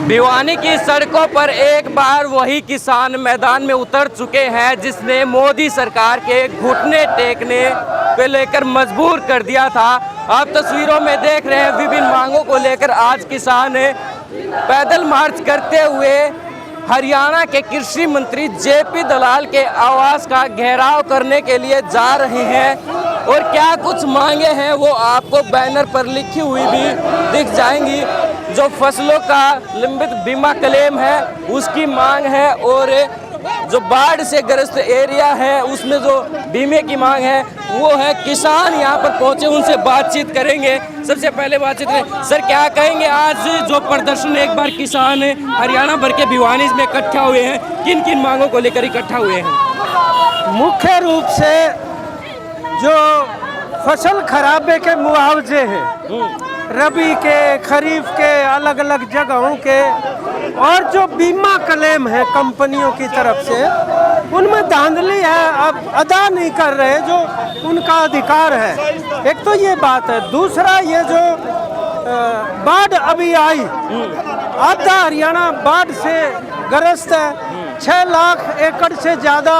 भिवानी की सड़कों पर एक बार वही किसान मैदान में उतर चुके हैं जिसने मोदी सरकार के घुटने टेकने पे लेकर मजबूर कर दिया था। आप तस्वीरों में देख रहे हैं विभिन्न मांगों को लेकर आज किसान पैदल मार्च करते हुए हरियाणा के कृषि मंत्री जेपी दलाल के आवास का घेराव करने के लिए जा रहे हैं और क्या कुछ मांगे हैं वो आपको बैनर पर लिखी हुई भी दिख जाएंगी। जो फसलों का लंबित बीमा क्लेम है उसकी मांग है और जो बाढ़ से ग्रस्त एरिया है उसमें जो बीमे की मांग है वो है। किसान यहाँ पर पहुंचे, उनसे बातचीत करेंगे। सबसे पहले बातचीत करें। सर, क्या कहेंगे आज जो प्रदर्शन एक बार किसान हरियाणा भर के भिवानी में इकट्ठा हुए हैं, किन किन मांगों को लेकर इकट्ठा हुए हैं? मुख्य रूप से जो फसल खराबे के मुआवजे हैं, रबी के, खरीफ के, अलग अलग जगहों के, और जो बीमा क्लेम है कंपनियों की तरफ से, उनमें धांधली है, अब अदा नहीं कर रहे जो उनका अधिकार है। एक तो ये बात है। दूसरा, ये जो बाढ़ अभी आई, आधा हरियाणा बाढ़ से ग्रस्त है। 6 लाख एकड़ से ज़्यादा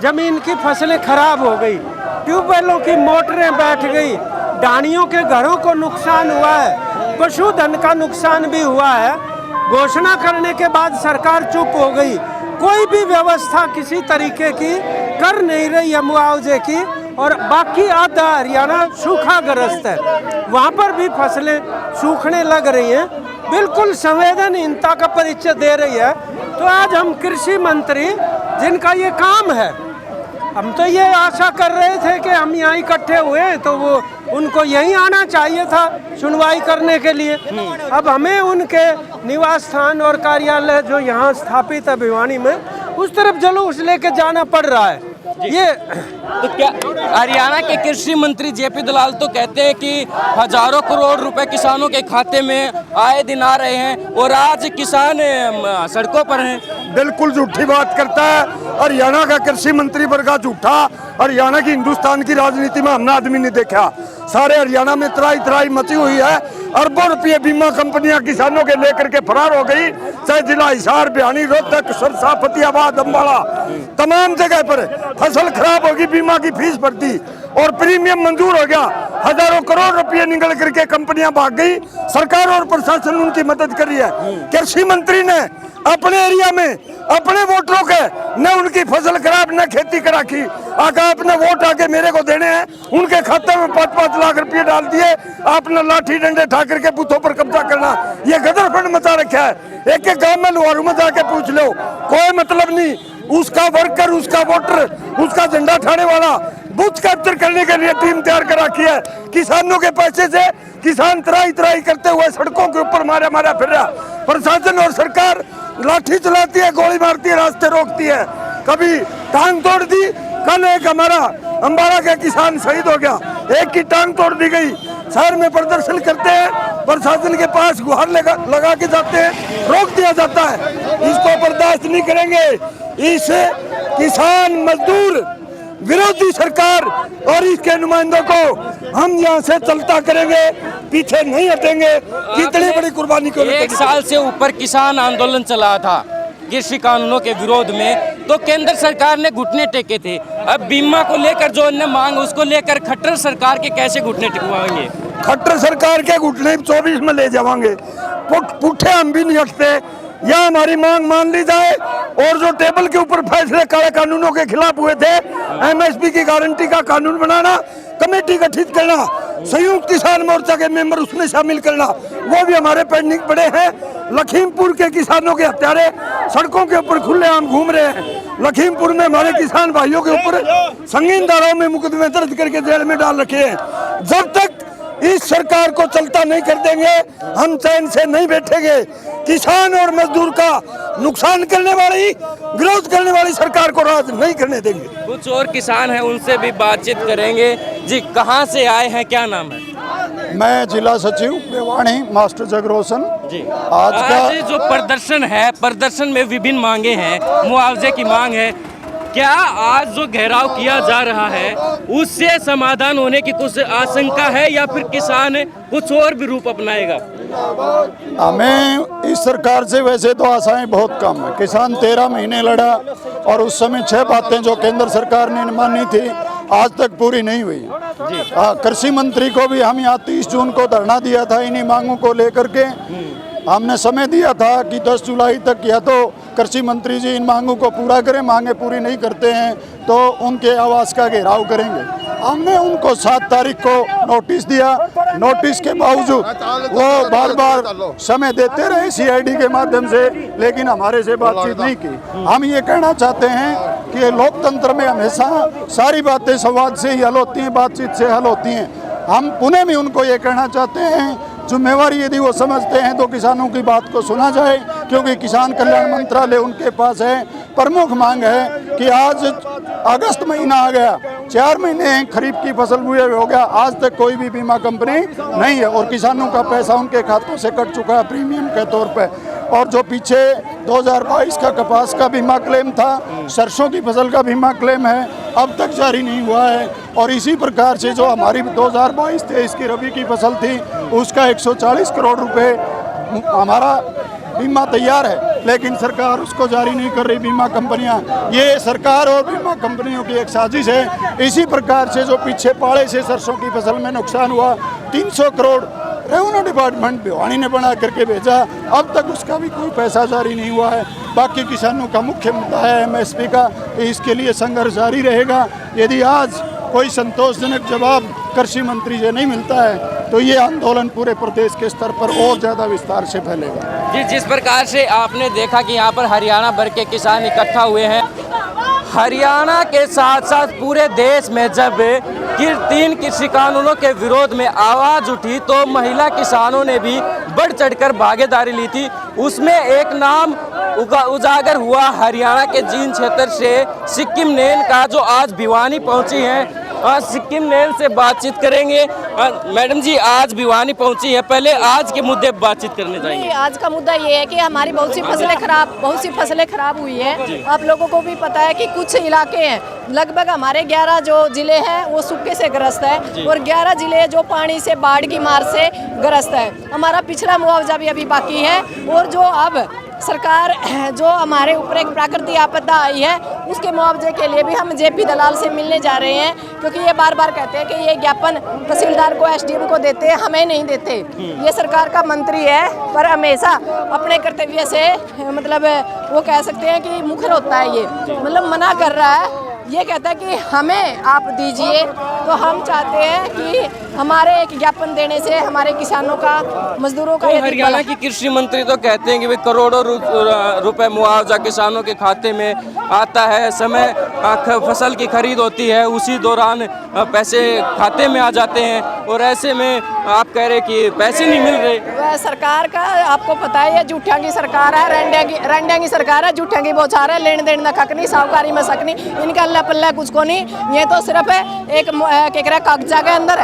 जमीन की फसलें खराब हो गई, ट्यूबवेलों की मोटरें बैठ गई, ढाणियों के घरों को नुकसान हुआ है, पशुधन का नुकसान भी हुआ है। घोषणा करने के बाद सरकार चुप हो गई, कोई भी व्यवस्था किसी तरीके की कर नहीं रही है मुआवजे की। और बाकी आधा हरियाणा सूखाग्रस्त है, वहाँ पर भी फसलें सूखने लग रही हैं, बिल्कुल संवेदनहीनता का परिचय दे रही है। तो आज हम कृषि मंत्री, जिनका ये काम है, हम तो ये आशा कर रहे थे कि हम यहाँ इकट्ठे हुए तो वो उनको यहीं आना चाहिए था सुनवाई करने के लिए। अब हमें उनके निवास स्थान और कार्यालय जो यहाँ स्थापित है भिवानी में, उस तरफ जुलूस लेके जाना पड़ रहा है। ये तो क्या हरियाणा के कृषि मंत्री जेपी दलाल तो कहते हैं कि हजारों करोड़ रुपए किसानों के खाते में आए दिन आ रहे हैं और आज किसान सड़कों पर हैं। बिल्कुल झूठी बात करता है। हरियाणा का कृषि मंत्री वर्ग झूठा। हरियाणा की, हिंदुस्तान की राजनीति में हमने आदमी नहीं देखा। सारे हरियाणा में त्राई त्राई मची हुई है। अरबों रुपये बीमा कंपनियां किसानों के लेकर के फरार हो गई। चाहे जिला हिसार, भिवानी, रोहतक, सरसा, फतेहाबाद, अम्बाड़ा, तमाम जगह पर फसल खराब होगी, बीमा की फीस भरती और प्रीमियम मंजूर हो गया। हजारों करोड़ रुपये निकल करके कंपनियां भाग गई। सरकार और प्रशासन उनकी मदद कर रही है। कृषि मंत्री ने अपने एरिया में अपने वोटरों के न उनकी फसल खराब न खेती कराकी, आका अपने वोट आके मेरे को देने हैं, उनके खाते में 5-5 लाख रुपये डाल दिए। आपने लाठी डंडे ठा करके बूथों पर कब्जा करना, ये गदर फंड मचा रखा है। एक एक गांव में लुहारू में जाके पूछ लो, कोई मतलब नहीं। उसका वर्कर, उसका वोटर, उसका झंडा ठाने वाला बूथ कैप्चर करने के लिए टीम तैयार कर रखी है। किसानों के पैसे से किसान त्राई त्राई करते हुए सड़कों के ऊपर मारा मारा फिर रहा। प्रशासन और सरकार लाठी चलाती है, गोली मारती है, रास्ते रोकती है, कभी टांग तोड़ दी। कल एक हमारा अम्बाड़ा का किसान शहीद हो गया, एक की टांग तोड़ दी गई। शहर में प्रदर्शन करते हैं, प्रशासन के पास गुहार लगा के जाते हैं, रोक दिया जाता है। इसको बर्दाश्त नहीं करेंगे। इस किसान मजदूर विरोधी सरकार और इसके नुमाइंदों को हम यहाँ से चलता करेंगे, पीछे नहीं हटेंगे। कितनी बड़ी कुर्बानी को 1 साल से ऊपर किसान आंदोलन चला था कृषि कानूनों के विरोध में, तो केंद्र सरकार ने घुटने टेके थे। अब बीमा को लेकर जो अन्य मांग, उसको लेकर खट्टर सरकार के कैसे घुटने टिकवाएंगे? खट्टर सरकार के घुटने 24 में ले जाएंगे। पुट्ठे हम भी नहीं हटते। या हमारी मांग मान ली जाए और जो टेबल के ऊपर फैसले काले कानूनों के खिलाफ हुए थे, एमएसपी की गारंटी का कानून बनाना, कमेटी गठित करना, संयुक्त किसान मोर्चा के मेंबर उसमें शामिल करना, वो भी हमारे पेंडिंग पड़े हैं। लखीमपुर के किसानों के हत्यारे सड़कों के ऊपर खुलेआम घूम रहे हैं। लखीमपुर में हमारे किसान भाइयों के ऊपर संगीन धाराओं में मुकदमे दर्ज करके जेल में डाल रखे हैं। जब तक इस सरकार को चलता नहीं कर देंगे, हम चैन से नहीं बैठेंगे। किसान और मजदूर का नुकसान करने वाली, विरोध करने वाली सरकार को राज नहीं करने देंगे। कुछ और किसान हैं, उनसे भी बातचीत करेंगे। जी, कहाँ से आए हैं, क्या नाम है? मैं जिला सचिव भिवानी मास्टर जगरोशन जी। आज जो प्रदर्शन है, प्रदर्शन में विभिन्न मांगे हैं, मुआवजे की मांग है, क्या आज जो घेराव किया जा रहा है उससे समाधान होने की कुछ आशंका है या फिर किसान कुछ और भी रूप अपनाएगा? हमें इस सरकार से वैसे तो आशाएं बहुत कम है। किसान 13 महीने लड़ा और उस समय 6 बातें जो केंद्र सरकार ने मानी थी आज तक पूरी नहीं हुई। कृषि मंत्री को भी हम यहाँ 30 जून को धरना दिया था इन्हीं मांगों को लेकर के। हमने समय दिया था कि 10 जुलाई तक या तो कृषि मंत्री जी इन मांगों को पूरा करें, मांगे पूरी नहीं करते हैं तो उनके आवास का घेराव करेंगे। हमने उनको 7 तारीख को नोटिस दिया, नोटिस के बावजूद वो बार बार समय देते रहे CID के माध्यम से, लेकिन हमारे से बातचीत नहीं की। हम ये कहना चाहते हैं कि लोकतंत्र में हमेशा सारी बातें संवाद से ही हल होती हैं, बातचीत से हल होती हैं। हम पुनः भी उनको ये कहना चाहते हैं जिम्मेवारी यदि वो समझते हैं तो किसानों की बात को सुना जाए, क्योंकि किसान कल्याण मंत्रालय उनके पास है। प्रमुख मांग है कि आज अगस्त महीना आ गया, 4 महीने खरीफ की फसल बुए हो गया, आज तक कोई भी बीमा कंपनी नहीं है और किसानों का पैसा उनके खातों से कट चुका है प्रीमियम के तौर पे। और जो पीछे 2022 का कपास का बीमा क्लेम था, सरसों की फसल का बीमा क्लेम है, अब तक जारी नहीं हुआ है। और इसी प्रकार से जो हमारी 2022-23 की रबी की फसल थी उसका 140 करोड़ रुपए हमारा बीमा तैयार है, लेकिन सरकार उसको जारी नहीं कर रही। बीमा कंपनियां, ये सरकार और बीमा कंपनियों की एक साजिश है। इसी प्रकार से जो पीछे पाड़े से सरसों की फसल में नुकसान हुआ, 300 करोड़ रेवेन्यू डिपार्टमेंट भिवानी ने बना करके भेजा, अब तक उसका भी कोई पैसा जारी नहीं हुआ है। बाकी किसानों का मुख्य मुद्दा है MSP का, इसके लिए संघर्ष जारी रहेगा। यदि आज कोई संतोषजनक जवाब कृषि मंत्री से नहीं मिलता है तो ये आंदोलन पूरे प्रदेश के स्तर पर और ज़्यादा विस्तार से फैलेगा। जी, जिस प्रकार से आपने देखा कि यहाँ पर हरियाणा भर के किसान इकट्ठा हुए हैं, हरियाणा के साथ साथ पूरे देश में जब 3 कृषि कानूनों के विरोध में आवाज़ उठी तो महिला किसानों ने भी बढ़ चढ़कर भागीदारी ली थी। उसमें एक नाम उजागर हुआ हरियाणा के जींद क्षेत्र से सिक्किम नेन का, जो आज भिवानी पहुंची हैं। आज सिक्किम नेन से बातचीत करेंगे। मैडम जी आज भिवानी पहुंची है, पहले आज के मुद्दे पर बातचीत करने जाएंगे। आज का मुद्दा ये है कि हमारी बहुत सी फसलें खराब हुई है। आप लोगों को भी पता है कि कुछ इलाके हैं, लगभग हमारे 11 जो जिले हैं वो सूखे से ग्रस्त है और 11 जिले जो पानी से, बाढ़ की मार से ग्रस्त है। हमारा पिछला मुआवजा भी अभी बाकी है और जो अब सरकार जो हमारे ऊपर एक प्राकृतिक आपदा आई है उसके मुआवजे के लिए भी हम JP दलाल से मिलने जा रहे हैं, क्योंकि ये बार बार कहते हैं कि ये ज्ञापन तहसीलदार को, SDM को देते हैं, हमें नहीं देते। ये सरकार का मंत्री है पर हमेशा अपने कर्तव्य से मतलब वो कह सकते हैं कि मुखर होता है। ये मतलब मना कर रहा है, ये कहता है कि हमें आप दीजिए। तो हम चाहते हैं कि हमारे एक ज्ञापन देने से हमारे किसानों का, मजदूरों का। हरियाणा की कृषि मंत्री तो कहते हैं कि वे करोड़ों रुपए मुआवजा किसानों के खाते में आता है, समय फसल की खरीद होती है उसी दौरान पैसे खाते में आ जाते हैं, और ऐसे में आप कह रहे कि पैसे नहीं मिल रहे। सरकार का आपको पता है ये झूठिया की सरकार है, रंडिया की सरकार है, झूठिया की बौछार है, लेन देन ना खक नहीं, साहूकारी में सक नहीं, इनका अल्लाह पल्ला कुछ को नहीं। ये तो सिर्फ एक कागजा के अंदर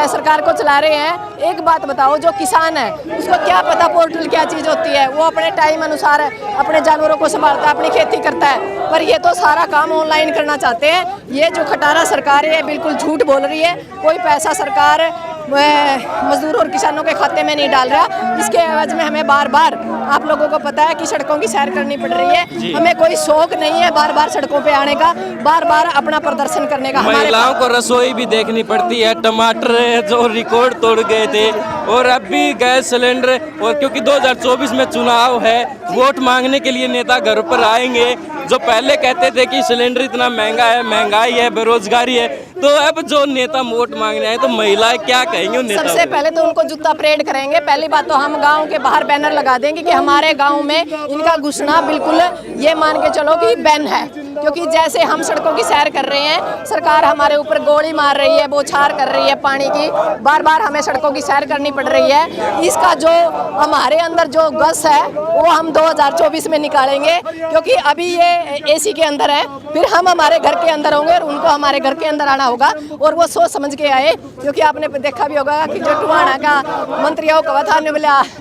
सरकार को चला रहे हैं। एक बात बताओ, जो किसान है उसको क्या पता पोर्टल क्या चीज़ होती है? वो अपने टाइम अनुसार अपने जानवरों को संभालता है, अपनी खेती करता है, पर ये तो सारा काम ऑनलाइन करना चाहते हैं। ये जो खटारा सरकार है बिल्कुल झूठ बोल रही है। कोई पैसा सरकार मजदूर और किसानों के खाते में नहीं डाल रहा। इसके एवज में हमें बार बार, आप लोगों को पता है कि सड़कों की सैर करनी पड़ रही है। हमें कोई शौक नहीं है बार बार सड़कों पे आने का, बार बार अपना प्रदर्शन करने का। महिलाओं को रसोई भी देखनी पड़ती है, टमाटर जो रिकॉर्ड तोड़ गए थे, और अब भी गैस सिलेंडर। और क्योंकि 2024 में चुनाव है, वोट मांगने के लिए नेता घर पर आएंगे। जो पहले कहते थे कि सिलेंडर इतना महंगा है, महंगाई है, बेरोजगारी है, तो अब जो नेता वोट मांगने आए तो महिलाएं क्या कहेंगे उन नेताओं? सबसे पहले तो उनको जूता परेड करेंगे। पहली बात तो हम गांव के बाहर बैनर लगा देंगे कि हमारे गांव में इनका घुसना बिल्कुल ये मान के चलो कि बैन है, क्योंकि जैसे हम सड़कों की सैर कर रहे हैं, सरकार हमारे ऊपर गोली मार रही है, बौछार कर रही है पानी की, बार बार हमें सड़कों की सैर करनी पड़ रही है। इसका जो हमारे अंदर जो गस है वो हम 2024 में निकालेंगे, क्योंकि अभी ये AC के अंदर है, फिर हम हमारे घर के अंदर होंगे और उनको हमारे घर के अंदर आना होगा। और वो सोच समझ के आए, क्योंकि आपने देखा भी होगा कि जो टुहाना का मंत्रियों कहा था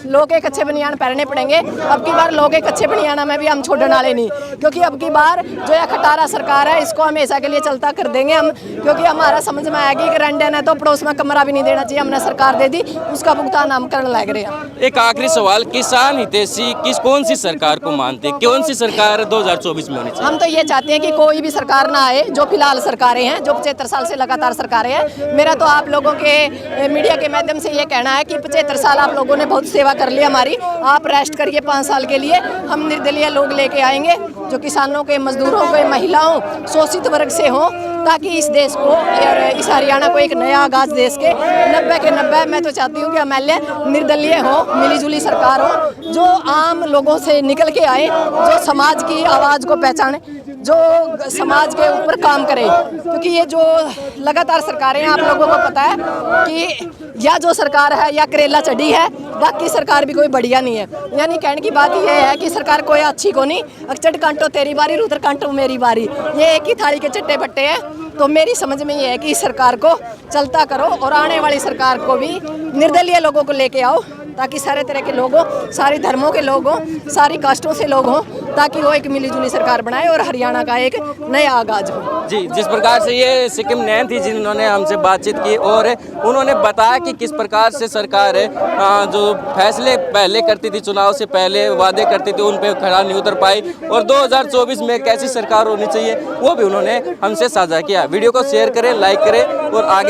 लोग एक अच्छे बनियान पहनने पड़ेंगे। अब की बार लोग एक अच्छे बनियाना में भी हम छोड़ने वाले नहीं, क्योंकि अब की बार जो या खटारा सरकार है, इसको हमेशा के लिए चलता कर देंगे हम, क्योंकि हमारा समझ में आएगी कि रंडन है तो पड़ोस में कमरा भी नहीं देना चाहिए, हमने सरकार दे दी, उसका भुगतान हम करने लग रहे हैं। एक आखिरी सवाल, किसान हितैषी कौन सी सरकार को मानते हैं, कौन सी सरकार 2024 में होनी चाहिए? हम तो ये चाहते हैं कि कोई भी सरकार ना आए, जो फिलहाल सरकारें हैं, जो 75 साल से लगातार सरकारें हैं। मेरा तो आप लोगों के मीडिया के माध्यम से ये कहना है कि 75 साल आप लोगों ने बहुत सेवा कर ली हमारी, आप रेस्ट करिए 5 साल के लिए, हम निर्दलीय लोग लेके आएंगे जो किसानों के, मजदूरों के, महिलाओं, शोषित वर्ग से हों, ताकि इस देश को और इस हरियाणा को एक नया आगाज देश के 90 के 90 मैं तो चाहती हूँ कि एमएलए निर्दलीय हो, मिलीजुली सरकार हो, जो आम लोगों से निकल के आए, जो समाज की आवाज़ को पहचाने, जो समाज के ऊपर काम करे। क्योंकि ये जो लगातार सरकारें हैं, आप लोगों को पता है कि या जो सरकार है या करेला चढ़ी है, बाकी सरकार भी कोई बढ़िया नहीं है। यानी कहने की बात ये है कि सरकार कोई अच्छी को नहीं, अक्षर कांटो तेरी बारी, रुद्र कांटो मेरी बारी, ये एक ही थाली के चट्टे बट्टे हैं। तो मेरी समझ में ये है कि इस सरकार को चलता करो और आने वाली सरकार को भी निर्दलीय लोगों को लेके आओ, ताकि सारे तरह के लोग हों, सारे धर्मों के लोग हों, सारी कास्टों से लोग हों, ताकि वो एक मिलीजुली सरकार बनाए और हरियाणा का एक नया आगाज हो। जी, जिस प्रकार से ये सिक्किम नैन थी जिन्होंने हमसे बातचीत की और उन्होंने बताया कि किस प्रकार से सरकार जो फैसले पहले करती थी, चुनाव से पहले वादे करती थी, उन पे खरा नहीं उतर पाई और 2024 में कैसी सरकार होनी चाहिए वो भी उन्होंने हमसे साझा किया। वीडियो को शेयर करें, लाइक करें और आगे